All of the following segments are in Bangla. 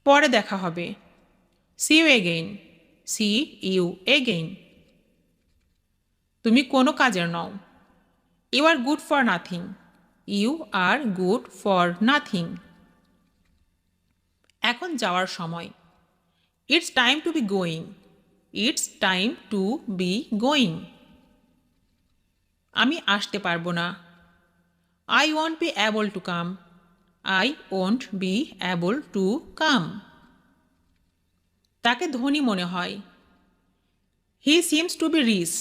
পরে দেখা হবে। See you again, see you again. তুমি কোনো কাজের নও। You are good for nothing, you are good for nothing. এখন যাওয়ার সময়। It's time to be going, it's time to be going. আমি আসতে পারবো না। I won't be able to come, I won't be able to come. তাকে ধনী মনে হয়। He seems to be rich,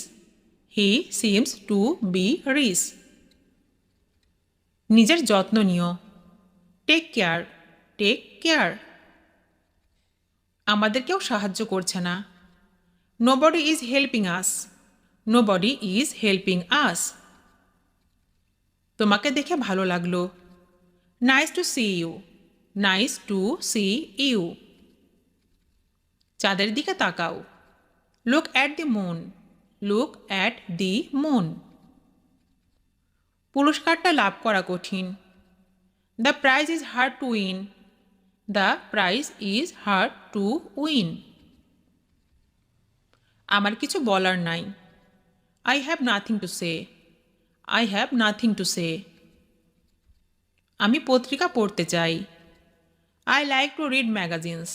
he seems to be rich. নিজের যত্ন নিও। Take care, take care. আমাদের কেউ সাহায্য করছে না। Nobody is helping us, nobody is helping us. তোমাকে দেখে ভালো লাগলো। Nice to see you, nice to see you. চাঁদের দিকে তাকাও। Look at the moon, look at the moon. পুরস্কারটা লাভ করা কঠিন। The prize is hard to win, the prize is hard to win. আমার কিছু বলার নাই। I have nothing to say, I have nothing to say. আমি পত্রিকা পড়তে চাই। I like to read magazines,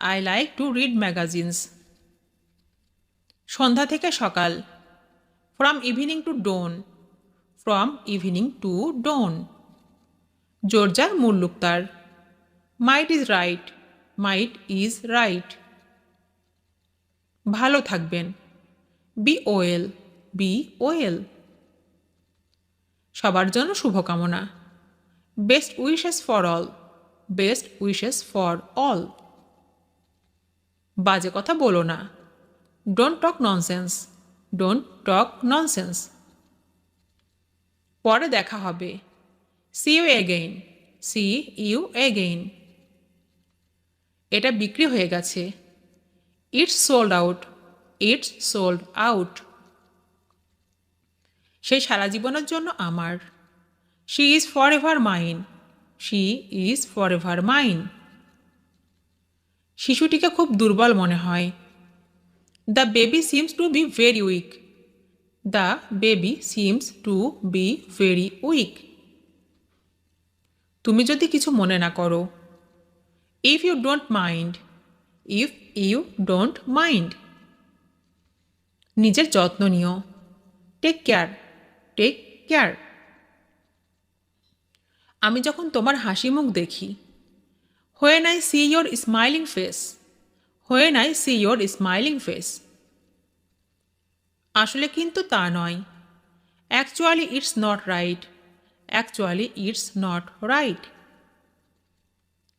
I like to read magazines. সন্ধ্যা থেকে সকাল। From evening to dawn, from evening to dawn. জোরজার মুল্লুকতার। Might is right, might is right. ভালো থাকবেন। Be well, be well. সবার জন্য শুভকামনা। Best wishes for all, best wishes for all. বাজে কথা বলো না। Don't talk nonsense, don't talk nonsense. পরে দেখা হবে। See you again, see you again. এটা বিক্রি হয়ে গেছে। It's sold out, it's sold out. সেই সারা জীবনের জন্য আমার। She is for ever mine, she is for ever mine. শিশুটিকে খুব দুর্বল মনে হয়। The baby seems to be very weak, the baby seems to be very weak. তুমি যদি কিছু মনে না করো। If you don't mind, if you don't mind. নিজের যত্ন নিও। Take care, take care. আমি যখন তোমার হাসি মুখ দেখি। When I see your smiling face, when I see your smiling face. আসলে কিন্তু তা নয়। Actually it's not right, actually it's not right.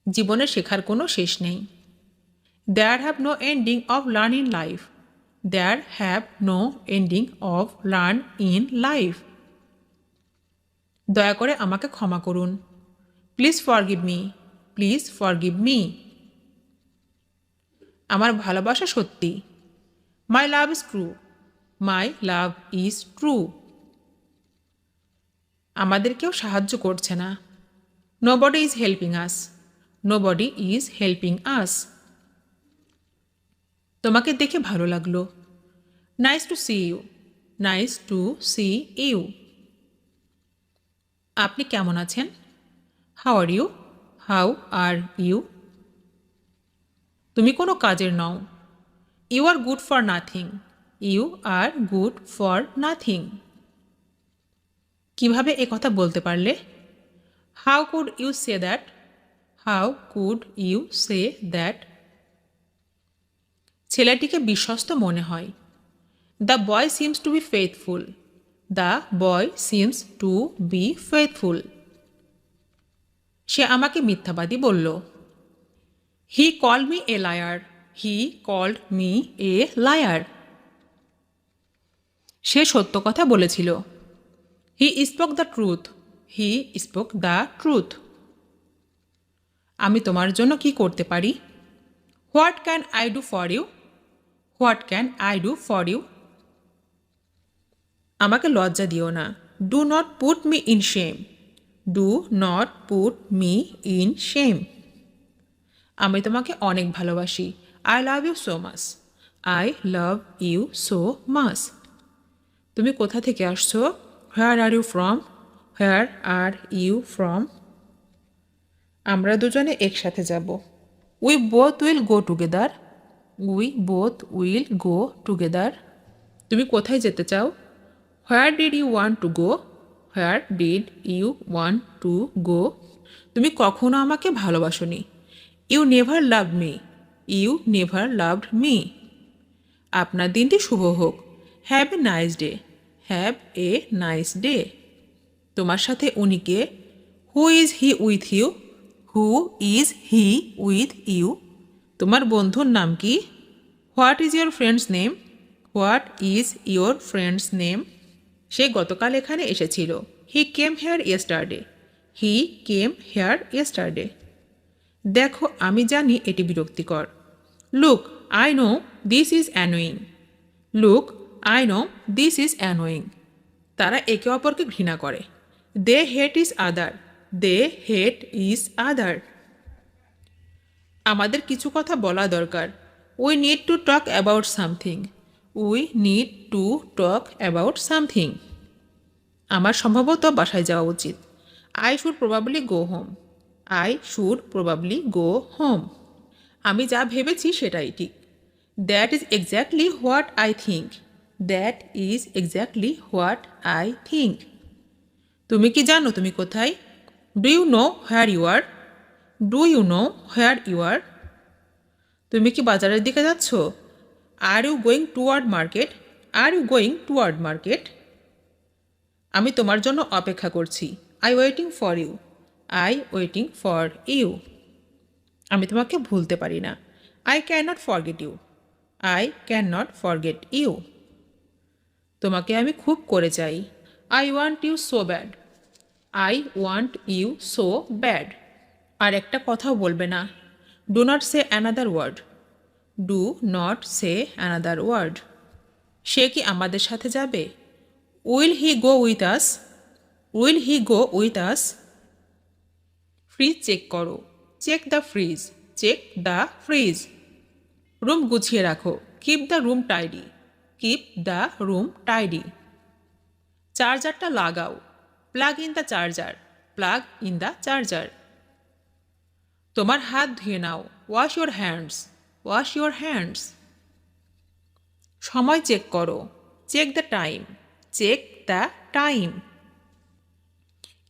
জীবনে শেখার কোনো শেষ নেই। There have no ending of learn in life, there have no ending of learn in life. দয়া করে আমাকে ক্ষমা করুন। Please forgive me, please forgive me. আমার ভালোবাসা সত্যি। My love is true, my love is true. আমাদের কেউ সাহায্য করছে না। Nobody is helping us, nobody is helping us. তোমাকে দেখে ভালো লাগলো। Nice to see you, nice to see you. আপনি কেমন আছেন? How are you, how are you. তুমি কোনো কাজের নও। You are good for nothing, you are good for nothing. কিভাবে এ কথা বলতে পারলে? How could you say that, how could you say that. ছেলেটিকে বিশ্বস্ত মনে হয়। The boy seems to be faithful, the boy seems to be faithful. সে আমাকে মিথ্যাবাদী বলল। He called me a liar, he called me a liar. সে সত্য কথা বলেছিল। He spoke the truth, he spoke the truth. আমি তোমার জন্য কি করতে পারি? What can I do for you, what can I do for you. আমাকে লজ্জা দিও না। Do not put me in shame, do not put me in shame. আমি তোমাকে অনেক ভালোবাসি। I love you so much. I love you so much. তুমি কোথা থেকে আসছো? Where are you from? Where are you from? আমরা দুজনে একসাথে যাব। We both will go together. We both will go together. তুমি কোথায় যেতে চাও? Where did you want to go? Where did you want to go? তুমি কখনো আমাকে ভালোবাসোনি। You never loved me. You never loved me. আপনার দিনটি শুভ হোক। Have a nice day. Have a nice day. তোমার সাথে উনি কে? Who is he with you? Who is he with you? তোমার বন্ধুর নাম কি? What is your friend's name? What is your friend's name? সে গতকাল এখানে এসেছিল। He came here yesterday. He came here yesterday. দেখো, আমি জানি এটি বিরক্তিকর। Look, I know this is annoying. Look, I know this is annoying. তারা একে অপরকে ঘৃণা করে। They hate is other. They hate is other. আমাদের কিছু কথা বলা দরকার। We need to talk about something. We need to talk about something. আমার সম্ভবত বাসায় যাওয়া উচিত। I should probably go home. I should probably go home. আমি যা ভেবেছি সেটাই ঠিক। That is exactly what I think. That is exactly what I think. তুমি কি জানো তুমি কোথায়? Do you know where you are? Do you know where you আর? তুমি কি বাজারের দিকে যাচ্ছ? Are you going toward market? Are you going toward market? আমি তোমার জন্য অপেক্ষা করছি। I waiting for you. I waiting for you. আমি তোমাকে ভুলতে পারি না। I can not forget you. I can not forget you. তোমাকে আমি খুব করে চাই। I want you so bad. I want you so bad. আর একটা কথাও বলবে না। Do not say another word. Do not say another word. সে কি আমাদের সাথে যাবে? Will he go with us? Will he go with us? Fridge check করো। Check the fridge. Check the fridge. Room গুছিয়ে রাখো। Keep the room tidy. Keep the room tidy. চার্জারটা লাগাও। Plug in the charger. Plug in the charger. তোমার হাত ধুয়ে নাও। Wash your hands. Wash your hands. সময় চেক করো। Check the time. Check the time.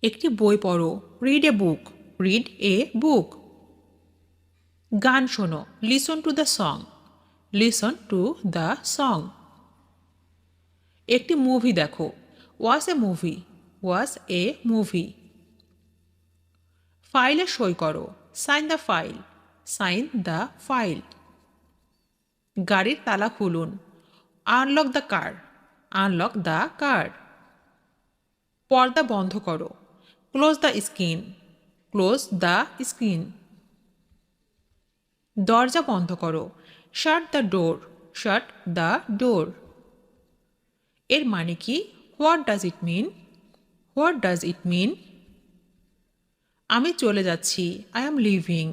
একটি বই পড়ো। Read a book. Read a book. গান শোনো। Listen to the song. Listen to the song. একটি মুভি দেখো। Watch a movie. Watch a movie. ফাইলে সই করো। Sign the file. Sign the file. গাড়ির তালা খুলুন। Unlock the car. Unlock the car. পর্দা বন্ধ করো। Close the screen. Close the screen. দরজা বন্ধ করো। Shut the door. Shut the door. এর মানে কি? What does it mean? What does it mean? আমি চলে যাচ্ছি। I am leaving.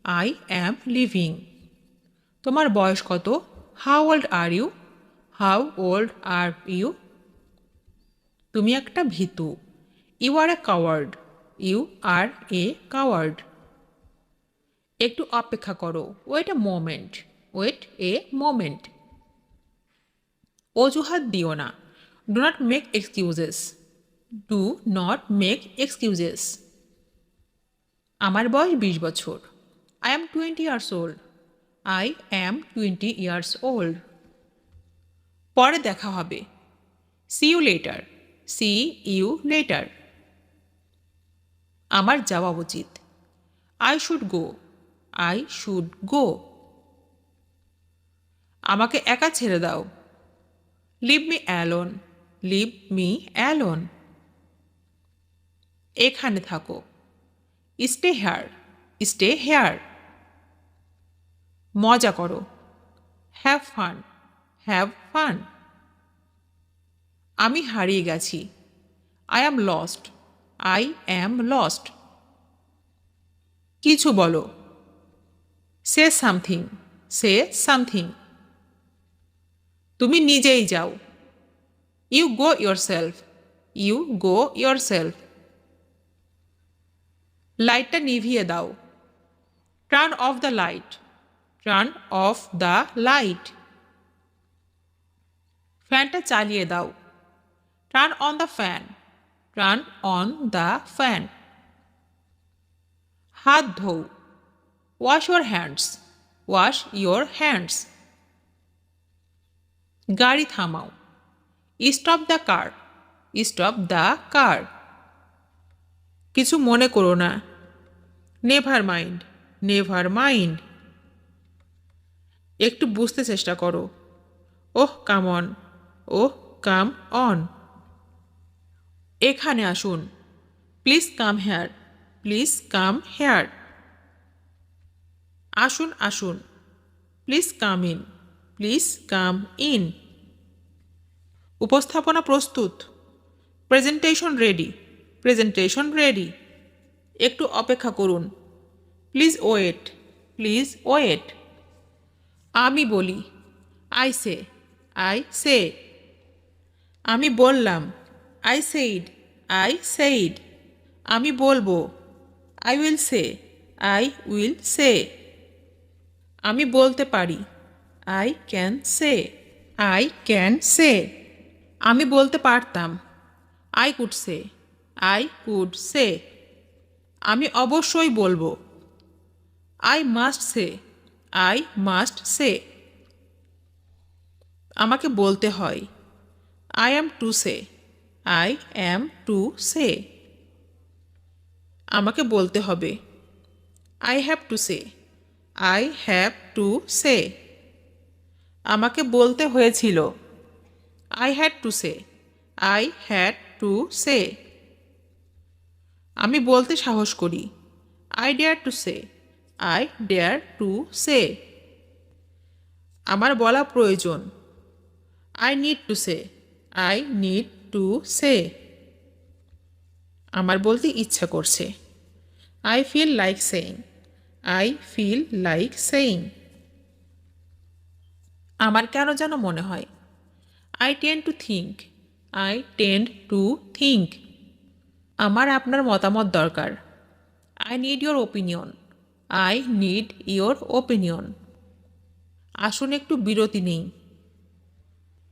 I am leaving. তোমার বয়স কত? How old are you? How old are you? তুমি একটা ভীতু। You are a coward. You are a coward. একটু অপেক্ষা করো। Wait a moment. Wait a moment. অজুহাত দিও না। Do not make excuses. Do not make excuses. আমার বয়স 20 বছর। I am 20 years old. I am 20 years old. পরে দেখা হবে। See you later. See you later. আমার যাওয়া উচিত। I should go. I should go. আমাকে একা ছেড়ে দাও। Leave me alone. Leave me alone. এখানে থাকো। Stay here. Stay here. মজা করো। Have fun. Have fun. আমি হারিয়ে গেছি। I am lost. I am lost. কিছু বলো। Say something, say something. তুমি নিজেই যাও। You go yourself, you go yourself. লাইটটা নিভিয়ে দাও। Turn off the light, turn off the light. ফ্যানটা চালিয়ে দাও। Turn on the fan, turn on the fan. হাত ধোও। Wash your hands, wash your hands. গাড়ি থামাও। Stop the car, stop the car. কিছু মনে করো না। Never mind, never mind. একটু বুঝতে চেষ্টা করো। Oh come on, oh come on. এখানে আসুন। Please come here, please come here. আসুন আসুন। Please come in, please come in. উপস্থাপনা প্রস্তুত। Presentation ready, presentation ready. একটু অপেক্ষা করুন। Please wait, please wait. আমি বলি। I say, I say. আমি বললাম। I said, I said. আমি বলবো। I will say, I will say. আমি বলতে পারি। I can say, I can say. আমি বলতে পারতাম। I could say, I could say. আমি অবশ্যই বলবো। I must say, I must say. আমাকে বলতে হয়। I am to say, I am to say. আমাকে বলতে হবে। I have to say, I have to say. আমাকে বলতে হয়েছিল। I had to say, I had to say. আমি বলতে সাহস করি। I dare to say, I dare to say. আমার বলা প্রয়োজন। I need to say, I need to say. আমার বলতে ইচ্ছা করছে। I feel like saying, I feel like saying. আমার কেন যেন মনে হয়। I tend to think, I tend to think. আমার আপনার মতামত দরকার। I need your opinion, I need your opinion. আসুন একটু বিরতি নেই।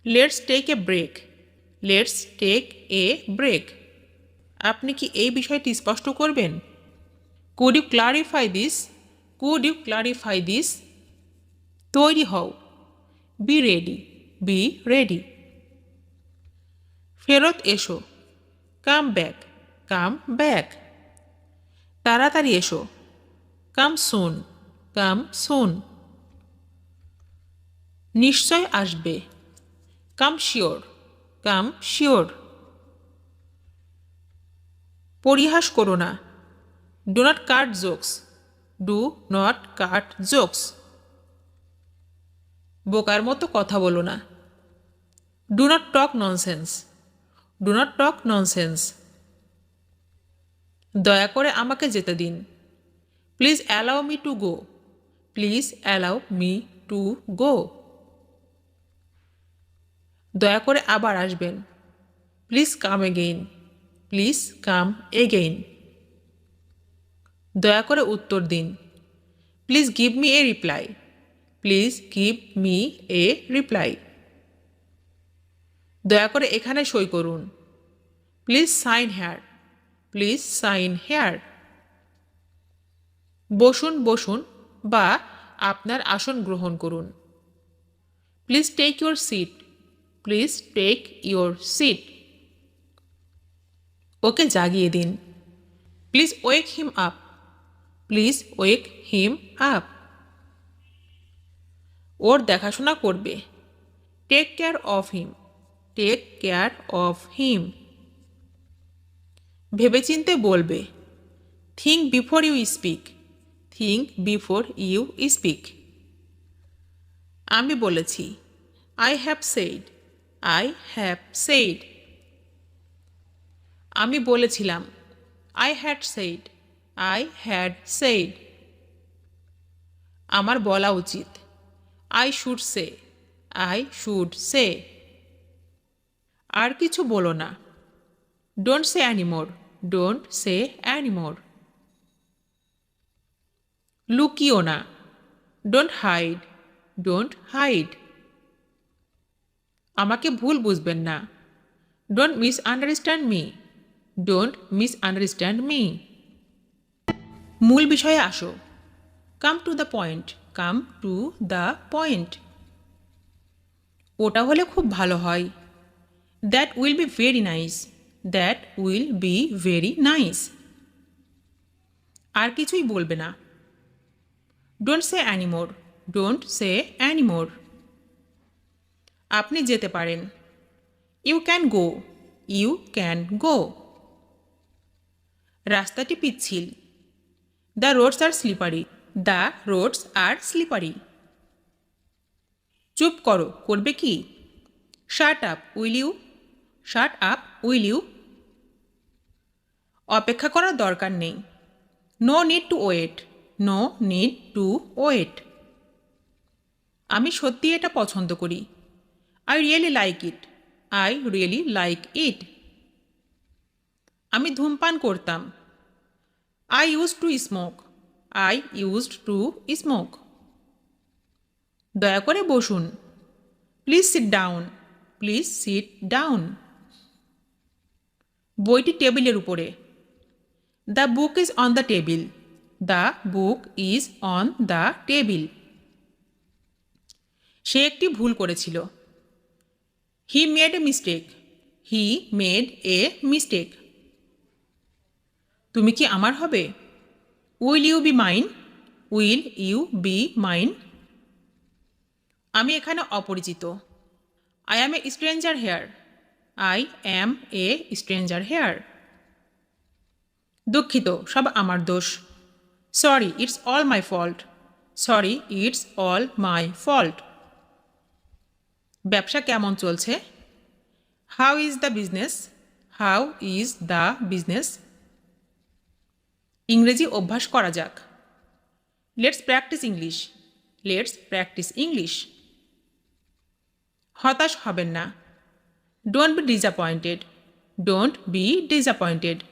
Let's take a break, let's take a break. আপনি কি এই বিষয়টি স্পষ্ট করবেন? Could you clarify this, could you clarify this. তৈরি হও। Be ready, be ready. ফেরত এসো। Come back, come back. তাড়াতাড়ি এসো। Come soon, come soon. নিশ্চয় আসবে। Come sure, come sure. পরিহাস করো না। Do not cut jokes, do not cut jokes. বোকার মতো কথা বলো না। Do not talk nonsense, do not talk nonsense. দয়া করে আমাকে যেতে দিন। Please allow me to go, please allow me to go. দয়া করে আবার আসবেন। Please come again, please come again. দয়া করে উত্তর দিন। Please give me a reply, please give me a reply. দয়া করে এখানে সই করুন। Please sign here, please sign here. বসুন বসুন বা আপনার আসন গ্রহণ করুন। Please take your seat, please take your seat. ওকে জাগিয়ে দিন। Please wake him up, please wake him up. ওর দেখাশোনা করবে। Take care of him, take care of him. ভেবেচিন্তে বলবে। Think before you speak, think before you speak. আমি বলেছি। I have said, I have said. আমি বলেছিলাম। I had said, I had said. আমার বলা উচিত। I should say, I should say. আর কিছু বলো না। Don't say anymore, don't say anymore. লুকিও না। Don't hide, don't hide. আমাকে ভুল বুঝবেন না। Don't misunderstand me, don't misunderstand me. মূল বিষয়ে আসো। Come to the point, come to the point. ওটা হলে খুব ভালো হয়। That will be very nice, that will be very nice. আর কিছুই বলবে না। Don't say anymore, don't say anymore. আপনি যেতে পারেন। You can go, you can go. রাস্তাটি পিচ্ছিল। The roads are slippery, the roads are slippery. চুপ করো, করবে কি? Shut up will you, shut up will you. অপেক্ষা করার দরকার নেই। No need to wait, no need to wait. আমি সত্যি এটা পছন্দ করি। I really like it, I really like it. আমি ধূমপান করতাম। I use to smoke, I used to smoke. দয়া করে বসুন। Please sit down, please sit down. বইটি টেবিলের উপরে। The book is on the table, the book is on the table. সে একটি ভুল করেছিল। He made a mistake, he made a mistake. তুমি কি আমার হবে? Will you be mine, will you be mine. আমি এখানে অপরিচিত। I am a stranger here, I am a stranger here. দুঃখিত, সব আমার দোষ। Sorry, it's all my fault, sorry, it's all my fault. ব্যবসা কেমন চলছে? How is the business, how is the business. ইংরেজি অভ্যাস করা যাক। Let's practise English, let's practise English. হতাশ হবেন না। Don't be disappointed, don't be disappointed.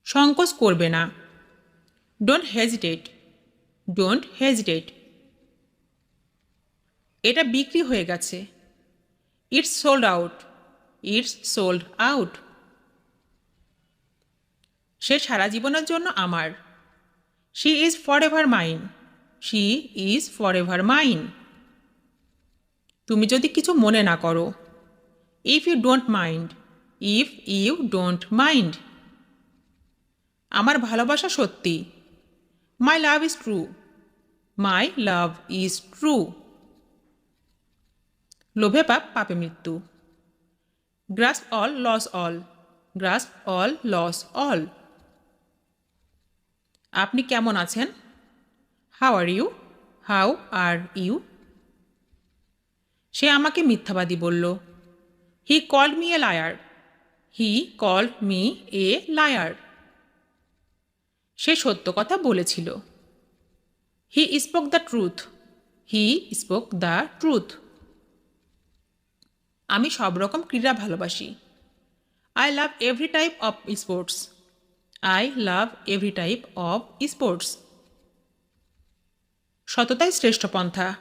সংকোচ করবে না। Don't hesitate, don't hesitate. এটা বিক্রি হয়ে গেছে। It's sold out, it's sold out. সে সারা জীবনের জন্য আমার। She is for ever mine, she is for ever mine. তুমি যদি কিছু মনে না করো। If you don't mind, if you don't mind. আমার ভালোবাসা সত্যি। My love is true, my love is true. লোভে পাপ, পাপে মৃত্যু। Grasp all, lose all, grasp all, lose all. আপনি কেমন আছেন? How are you, how are you. সে আমাকে মিথ্যাবাদী বলল। He called me a liar, he called me a liar. সে সত্য কথা বলেছিল। He spoke the truth, he spoke the truth. আমি সব রকম ক্রীড়া ভালোবাসি। I love every type of sports, I love every type of sports. সততাই শ্রেষ্ঠ পন্থা।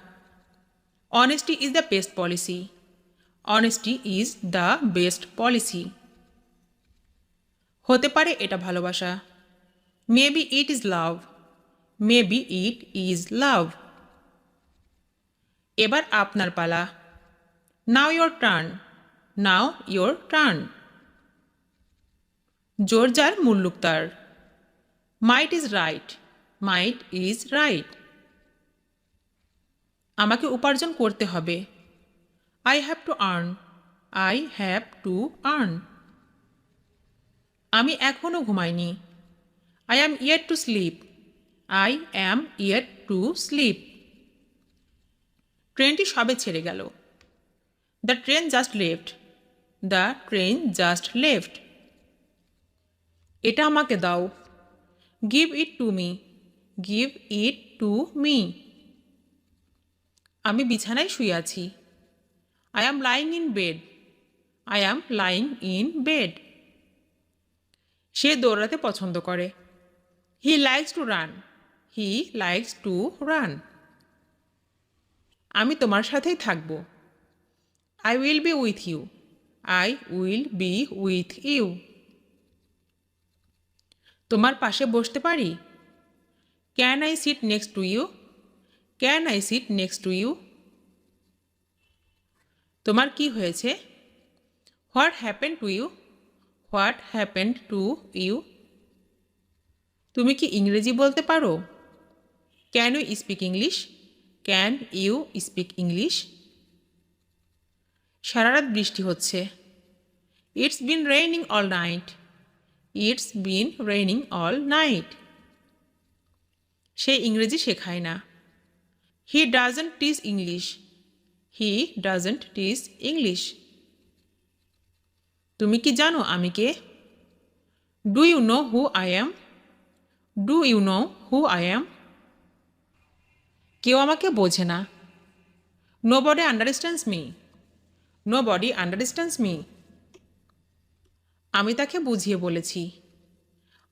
Honesty is the best policy, honesty is the best policy. হতে পারে এটা ভালোবাসা। Maybe it is love, maybe it is love. এবার আপনার পালা। Now your turn, now your turn. জোর যার মুল্লুক তার। Might is right, might is right. আমাকে উপার্জন করতে হবে। I have to earn, I have to earn. আমি এখনও ঘুমাইনি। I am yet to sleep, I am yet to sleep. ট্রেনটি সবে ছেড়ে গেল। The train just left, the train just left. এটা আমাকে দাও। Give it to me, give it to me. আমি বিছানায় শুয়ে আছি। I am lying in bed. I am lying in bed. সে দৌড়াতে পছন্দ করে। He likes to run. He likes to run. আমি তোমার সাথেই থাকব। I will be with you. I will be with you. তোমার পাশে বসতে পারি? Can I sit next to you? Can I sit next to you? তোমার কি হয়েছে? What happen to you? What happen to you? তুমি কি ইংরেজি বলতে পারো? Can you speak English? Can you speak English? সারা রাত বৃষ্টি হচ্ছে। It's been raining all night. It's been raining all night. সে ইংরেজি শেখায় না। He doesn't teach English. He doesn't teach English. তুমি কি জানো আমি কে? Do you know who I am? Do you know who I am? কেউ আমাকে বোঝে না। Nobody understands me. Nobody understands me. আমি তাকে বুঝিয়ে বলেছি।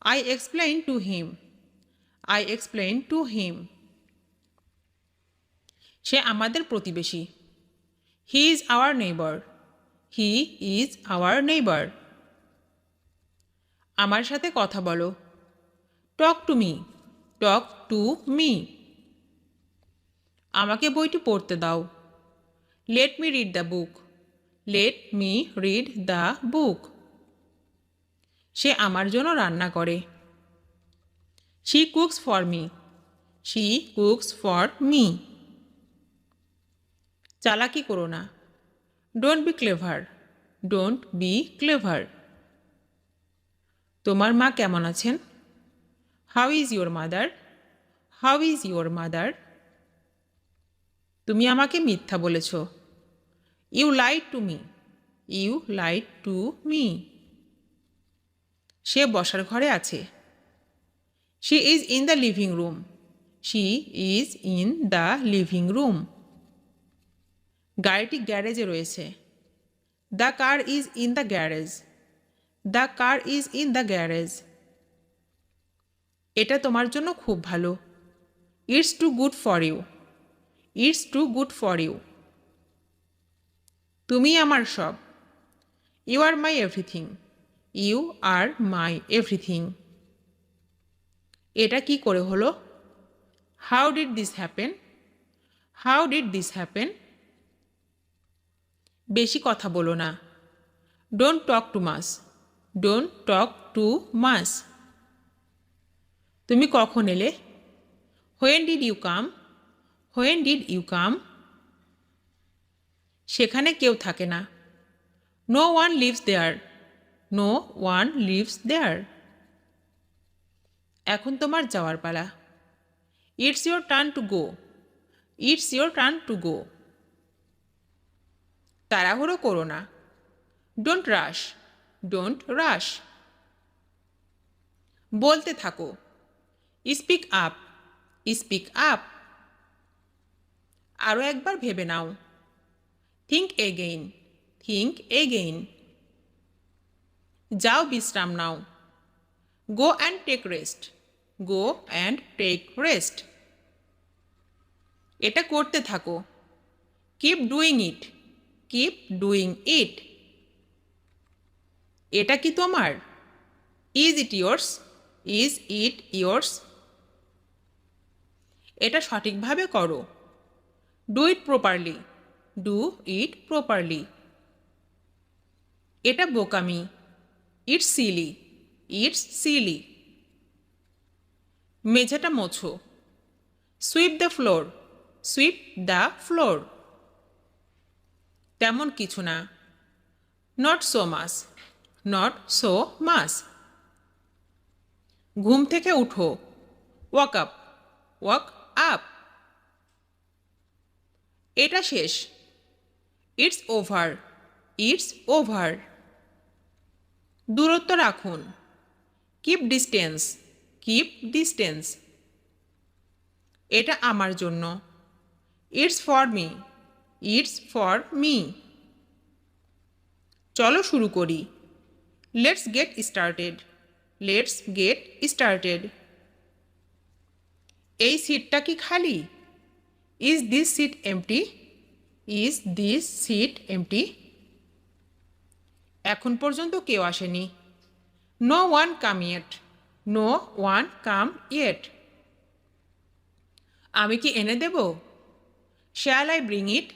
I explain to him. I explain to him. সে আমাদের প্রতিবেশী। He is our neighbour. He is our neighbour. আমার সাথে কথা বলো। Talk to me. Talk to me. আমাকে বইটি পড়তে দাও। Let me read the book. Let me read the book. সে আমার জন্য রান্না করে। She cooks for me. She cooks for me. চালাকি করো না। Don't be clever. Don't be clever. তোমার মা কেমন আছেন? How is your mother? How is your mother? তুমি আমাকে মিথ্যা বলেছ। You lied to me. You lied to me. সে বসার ঘরে আছে। She is in the living room. She is in the living room. গাড়িটি গ্যারেজে রয়েছে। The car is in the garage. The car is in the garage. এটা তোমার জন্য খুব ভালো। It's too good for you. It's too good for you. তুমি আমার সব। You are my everything. You are my everything. এটা কি করে হলো? How did this happen? How did this happen? বেশি কথা বলো না। Don't talk too much. Don't talk too much. তুমি কখন এলে? When did you come? When did you come? সেখানে কেউ থাকে না। No one lives there. No one lives there. এখন তোমার যাওয়ার পালা। It's your turn to go. It's your turn to go. তাড়াহুড়ো করো না। Don't rush. Don't rush. বলতে থাকো। Speak up. Speak up. আরও একবার ভেবে নাও। Think again. Think again. যাও বিশ্রাম নাও। Go and take rest. Go and take rest. এটা করতে থাকো। Keep doing it. Keep doing it. এটা কি তোমার? Is it yours? Is it yours? এটা সঠিকভাবে করো। Do it properly. Do it properly. এটা বোকামি। It's silly. It's silly. মেঝেটা মোছো। Sweep the floor. Sweep the floor. তেমন কিছু না। Not so much. Not so much. ঘুম থেকে উঠো। Wake up. Wake up. এটা শেষ। It's over. It's over. দূরত্ব রাখুন। Keep distance. Keep distance. এটা আমার জন্য। It's for me. It's for me. চলো শুরু করি। Let's get started. Let's get started. এই সিটটা কি খালি? Is this seat empty? Is this seat empty? এখন পর্যন্ত কেউ আসেনি। No one come yet. No one come yet. আমি কি এনে দেব? Shall I bring it?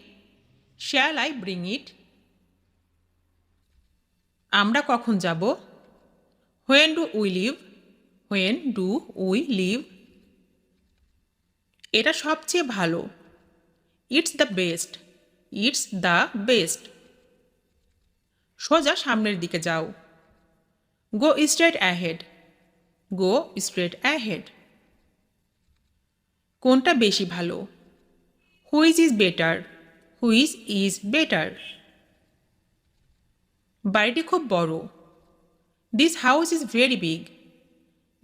Shall I bring it? আমরা কখন যাব? When do we leave? When do we leave? এটা সবচেয়ে ভালো। It's the best. It's the best. সোজা সামনের দিকে যাও। Go straight ahead. Go straight ahead. কোনটা বেশি ভালো? Which is better? Which is better? বাড়িটি খুব বড়। This house is very big.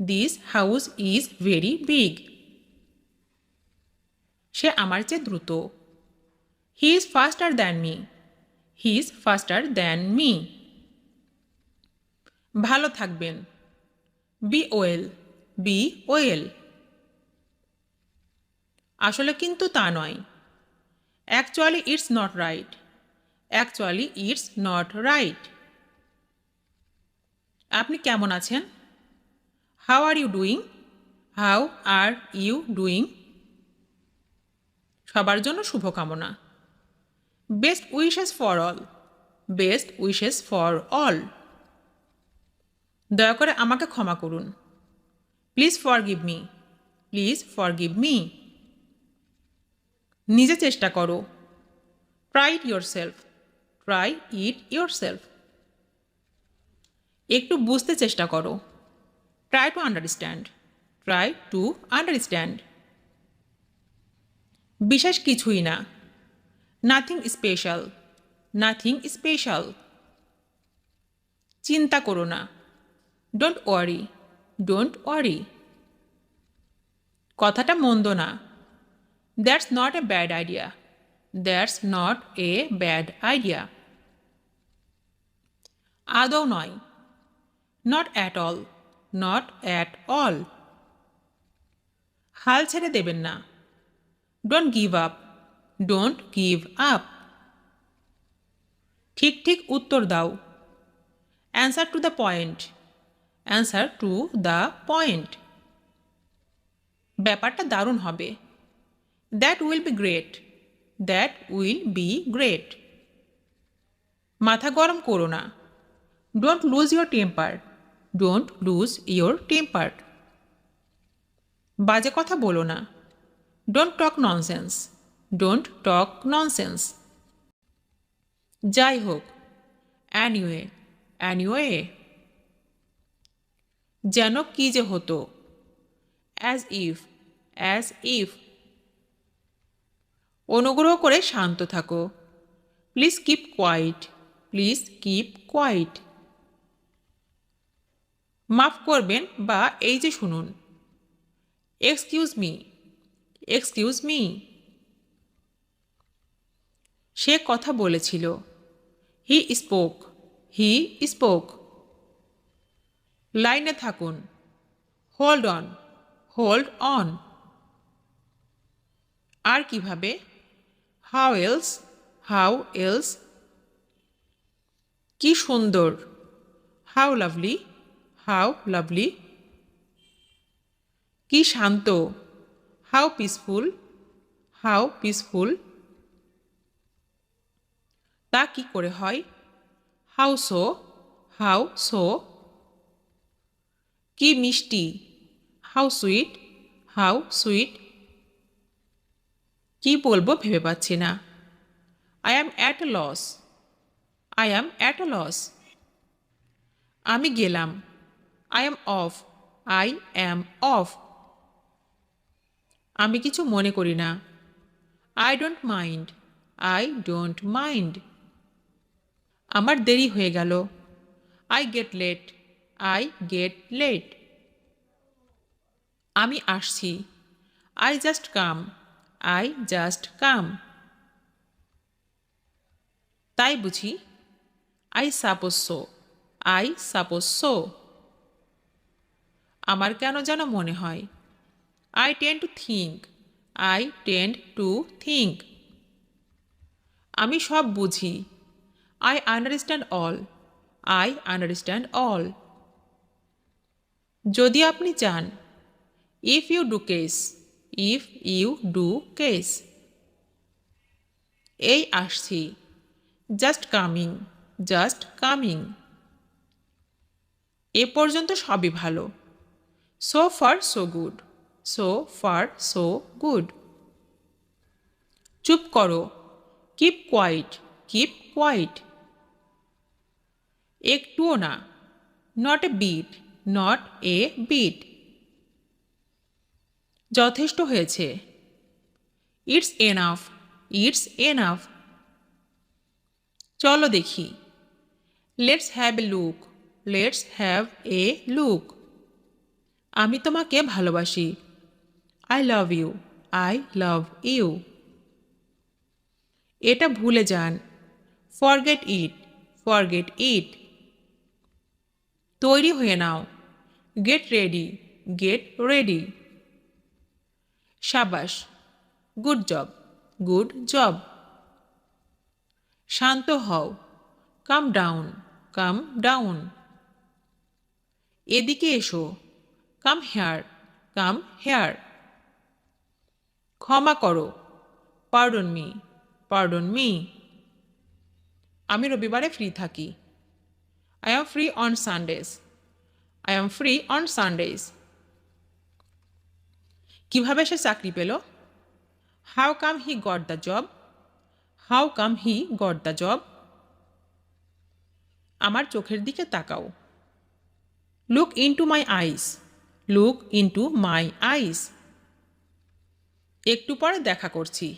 This house is very big. সে আমার চেয়ে দ্রুত। He is faster than me. He is faster than me. ভালো থাকবেন। Be well. Be well. আসলে কিন্তু তা নয়। Actually it's not right. Actually it's not right. আপনি কেমন আছেন? How are you doing? How are you doing? সবার জন্য শুভকামনা। Best wishes for all. Best wishes for all. দয়া করে আমাকে ক্ষমা করুন। Please forgive me. Please forgive me. নিজে চেষ্টা করো। Try it yourself. Try it yourself. একটু বুঝতে চেষ্টা করো। Try to understand. Try to understand. বিশেষ কিছুই না। Nothing special. Nothing special. চিন্তা করো না। Don't worry. Don't worry. কথাটা মন্দ না। That's not a bad idea. That's not a bad idea. আদৌ নয়। Not at all. Not at all. হাল ছেড়ে দেবেন না। Don't give up. Don't give up. ঠিক ঠিক উত্তর দাও। Answer two the point. Answer two the point. ব্যাপারটা দারুণ হবে। That will be great. That will be great. মাথা গরম করো না। Don't lose your temper. Don't lose your temper. বাজে কথা বলো না। Don't talk nonsense. Don't talk nonsense. যাই হোক। অ্যানিওয়ে। অ্যানিওয়ে। যেন কি যে হতো। As if. As if. অনুগ্রহ করে শান্ত থাকো। Please keep quiet. Please keep quiet. মাফ করবেন বা এই যে শুনুন। Excuse me. Excuse me. সে কথা বলেছিল। He spoke. He spoke. লাইনে থাকুন। Hold on. Hold on. আর কিভাবে? How else. How else. কি সুন্দর। How lovely. How lovely. কি শান্ত। How peaceful. How peaceful. তা কি করে হয়? How so. How so. কি মিষ্টি। How sweet. How sweet. কি বলবো ভেবে পাচ্ছি না। I am at a loss. I am at a loss. আমি গেলাম। I am off. I am off. আমি কিছু মনে করি না। I don't mind. I don't mind. আমার দেরি হয়ে গেল। I get late. I get late. আমি আসছি। I just come. I just come. তাই বুঝি? I suppose so. I suppose so. আমার কেন যেন মনে হয়। I tend to think. I tend to think. আমি সব বুঝি। I understand all. I understand all. যদি আপনি চান। If you do case. If you do case. এই আসছি। Just coming. Just coming. এ পর্যন্ত সবই ভালো। So far so good. So far so good. চুপ করো। Keep quiet. Keep quiet. একটুও না। Not a bit. Not a bit. যথেষ্ট হয়েছে। It's enough. It's enough. চলো দেখি। Let's have a look. Let's have a look. আমি তোমাকে ভালোবাসি। I love you. I love you. এটা ভুলে যান। Forget it. Forget it. তৈরি হয়ে নাও। Get ready. Get ready. শাবাশ। Good job. Good job. শান্ত হও। Calm down. Calm down. এদিকে এসো। Come here. Come here. ক্ষমা করো। Pardon me. Pardon me. আমি রবিবারে ফ্রি থাকি। I am free on Sundays. I am free on Sundays. কিভাবে সে চাকরি পেল? How come he got the job? How come he got the job? আমার চোখের দিকে তাকাও। Look into my eyes. Look into my eyes. একটু পরে দেখা করছি।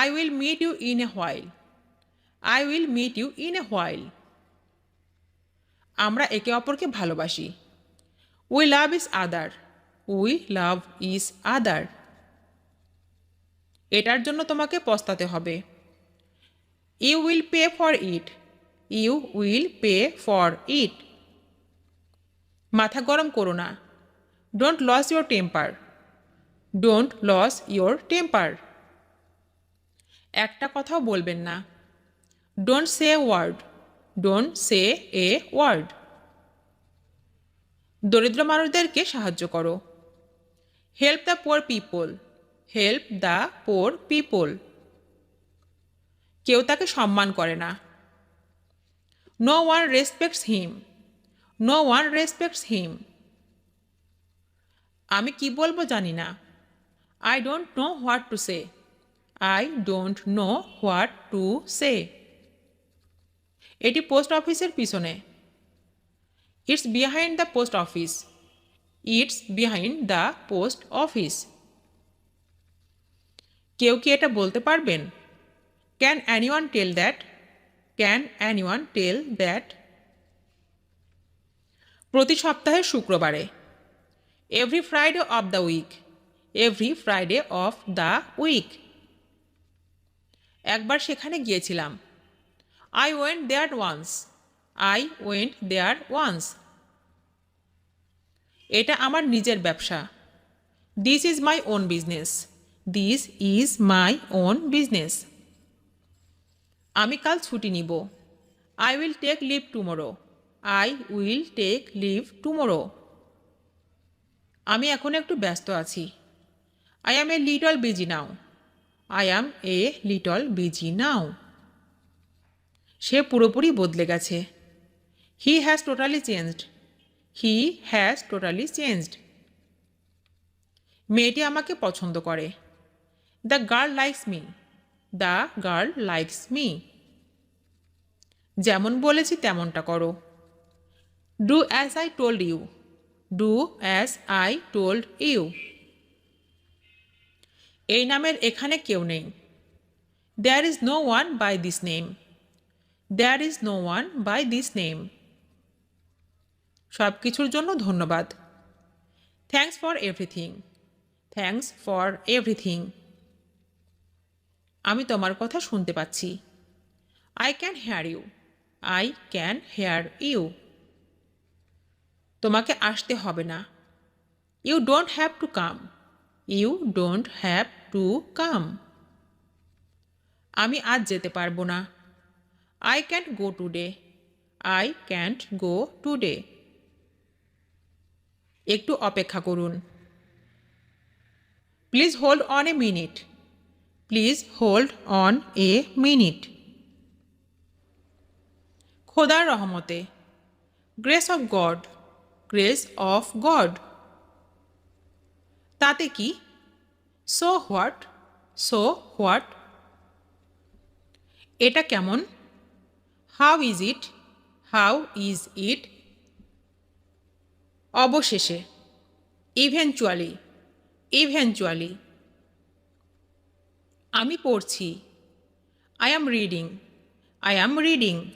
I will meet you in a while. I will meet you in a while. আমরা একে অপরকে ভালোবাসি। We love each other. We love each other. এটার জন্য তোমাকে পস্তাতে হবে। You will pay for it. You will pay for it. মাথা গরম করো না। Don't lose your temper. Don't lose your temper. একটা কথাও বলবেন না। Don't say a word. Don't say a word. দরিদ্র মানুষদেরকে সাহায্য করো। Help the poor people. Help the poor people. কেউ তাকে সম্মান করে না। No one respects him. No one respects him. আমি কি বলবো জানি না। I don't know what to say. I don't know what to say. এটি পোস্ট অফিসের পিছনে। It's behind the post office. It's behind the post office. কেউ কি এটা বলতে পারবেন? Can anyone tell that? Can anyone tell that? প্রতি সপ্তাহের শুক্রবারে। Every Friday of the week. Every Friday of the week. একবার সেখানে গিয়েছিলাম। I went there once. I went there once. এটা আমার নিজের ব্যবসা। This is my own business. This is my own business. আমি কাল ছুটি নিব। I will take leave tomorrow. I will take leave tomorrow. আমি এখন একটু ব্যস্ত আছি। I am a little busy now. I am a little busy now. সে পুরোপুরি বদলে গেছে। He has totally changed. He has totally changed. মেয়েটি আমাকে পছন্দ করে। The girl likes me. The girl likes me. যেমন বলেছি তেমনটা করো। Do as I told you. Do as I told you. এই নামের এখানে কেউ নেই। There is no one by this name. There is no one by this name. সব কিছুর জন্য ধন্যবাদ। Thanks for everything. Thanks for everything. আমি তোমার কথা শুনতে পাচ্ছি। I can hear you. I can hear you. তোমাকে আসতে হবে না। You don't have to come. You don't have to come. আমি আজ যেতে পারবো না। I can't go today. I can't go today. একটু অপেক্ষা করুন। Please hold on a minute. Please hold on a minute. খোদার রহমতে। Grace of God. Grace of God. তাতে কি? So what? So what? এটা কেমন? How is it? How is it? অবশেষে। ইভেনচুয়ালি। ইভেনচুয়ালি। আমি পড়ছি। I am reading. I am reading.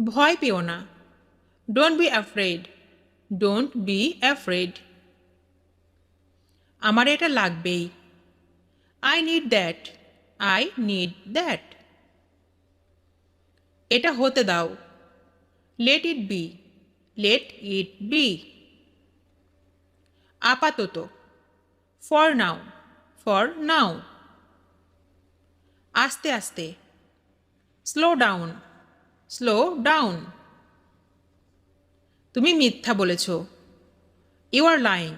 ভয় পেও না। Don't be afraid. Don't be afraid. আমার এটা লাগবেই। I need that. I need that. এটা হতে দাও। Let it be. Let it be. আপাতত। For now. For now. আস্তে আস্তে। Slow down. Slow down. তুমি মিথ্যা বলেছ। You are lying.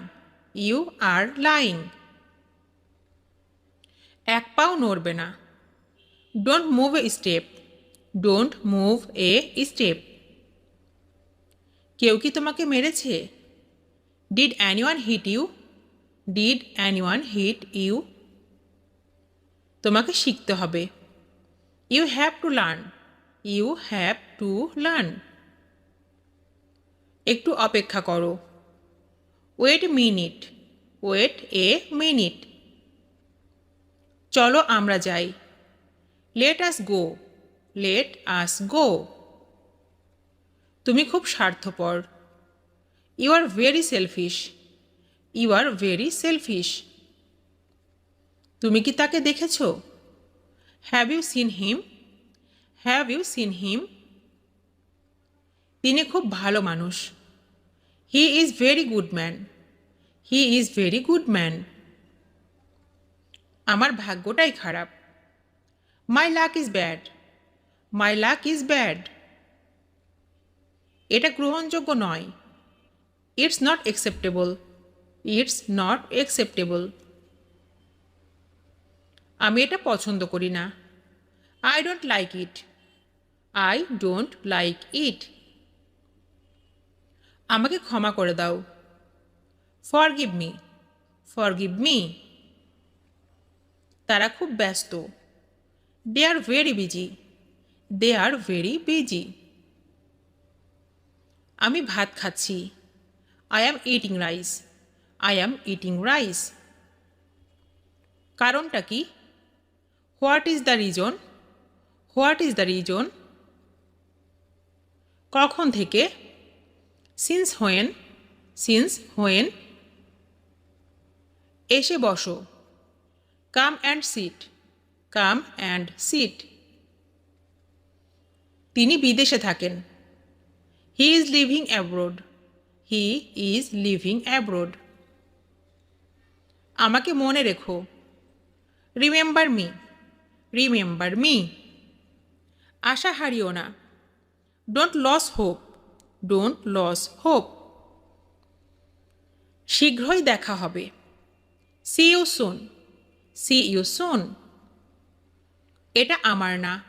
You are lying. এক পাও নড়বে না। Don't move a step. Don't move a step. কেউ কি তোমাকে মেরেছে? Did anyone hit you? Did anyone hit you? তোমাকে শিখতে হবে। You have to learn. You have to learn. একটু অপেক্ষা করো। Wait a minute. Wait a minute. চলো আমরা যাই। Let us go. Let us go. তুমি খুব স্বার্থপর। You are very selfish. You are very selfish. তুমি কি তাকে দেখেছ? Have you seen him? Have you seen him? তিনি খুব ভালো মানুষ। He is very good man. He is very good man. আমার ভাগ্যটাই খারাপ। My luck is bad. My luck is bad. এটা গ্রহণযোগ্য নয়। It's not acceptable. It's not acceptable. আমি এটা পছন্দ করি না। I don't like it. I don't like it. আমাকে ক্ষমা করে দাও। Forgive me. Forgive me. তারা খুব ব্যস্ত। They are very busy. They are very busy. আমি ভাত খাচ্ছি। I am eating rice. I am eating rice. কারণটা কি? What is the reason? What is the reason? কখন থেকে? Since when? Since when? এসে বসো। Come and sit. Come and sit. তিনি বিদেশে থাকেন। He is living abroad. He is living abroad. আমাকে মনে রেখো। Remember me. Remember me. আশা হারিও না। Don't loss hope. Don't loss hope. শীঘ্রই দেখা হবে। See you soon. C you soon. এটা আমার না।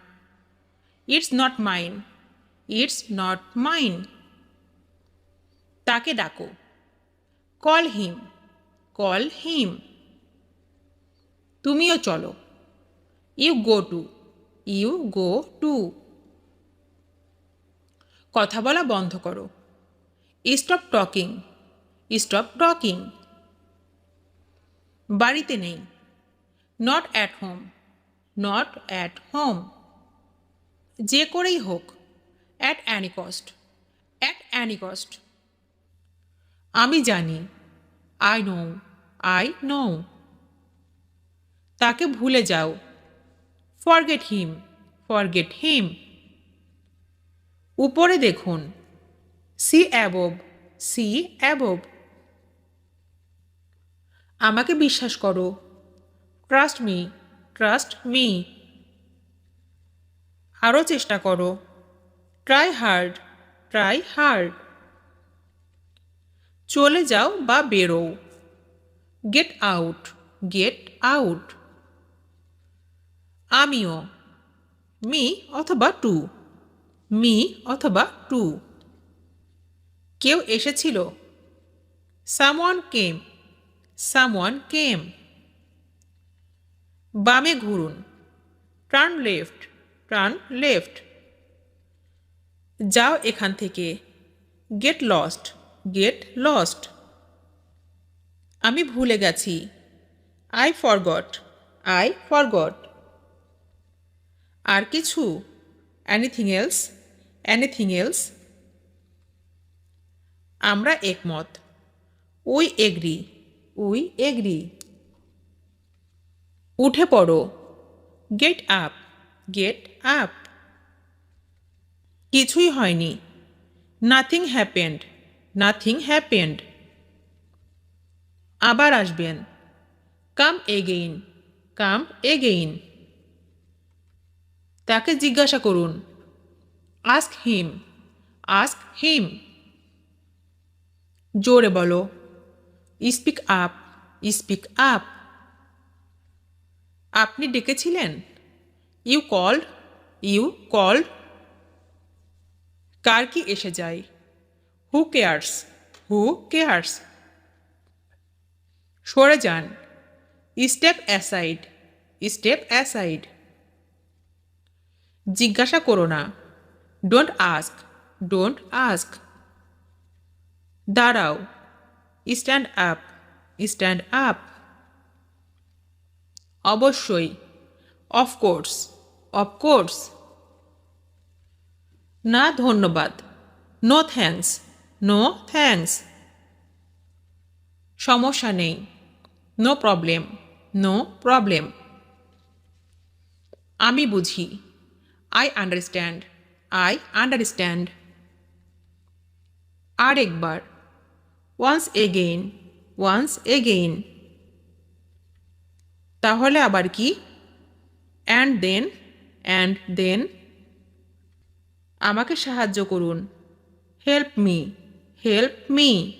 It's not mine. It's not mine. তাকে ডাকো। Call him. Call him. তুমিও চলো। You go too. You go too. কথা বলা বন্ধ করো। Stop talking. Stop talking. বাড়িতে নেই। Not at home. Not at home. যে করেই হোক। At any cost. At any cost. আমি জানি। I know. I know. তাকে ভুলে যাও। Forget him. Forget him. উপরে দেখুন। See above. See above. আমাকে বিশ্বাস করো। Trust me. Trust me. আরও চেষ্টা করো। Try hard. Try hard. চলে যাও বা বেরো। Get out. Get out. আমিও। মি অথবা টু। মি অথবা টু। কেউ এসেছিল। Someone came. Someone came. বামে ঘুরুন। Turn left. Turn left. যাও এখান থেকে। Get lost. Get lost. আমি ভুলে গেছি। I forgot. I forgot. আর কিছু? Anything else? Anything else? আমরা একমত। We agree. We agree. উঠে পড়ো। Get up. Get up. কিছুই হয়নি। Nothing happened. Nothing happened. আবার আসবেন। Come again. Come again. তাকে জিজ্ঞাসা করুন। Ask him. Ask him. জোরে বলো। Speak up. Speak up. আপনি ডেকেছিলেন। You called. You called. কার কি এসে যায়। Who cares? Who cares? সরে যান। Step aside. Step aside. জিজ্ঞাসা করো না। Don't ask. Don't ask. দাঁড়াও। Stand up. Stand up. অবশ্যই। Of course. Of course. না ধন্যবাদ। No thanks. No thanks. সমস্যা নেই। No problem. No problem. আমি বুঝি। I understand. I understand. আর একবার। Once again. Once again. তাহলে আবার কি? And then. And then. আমাকে সাহায্য করুন। Help me. Help me.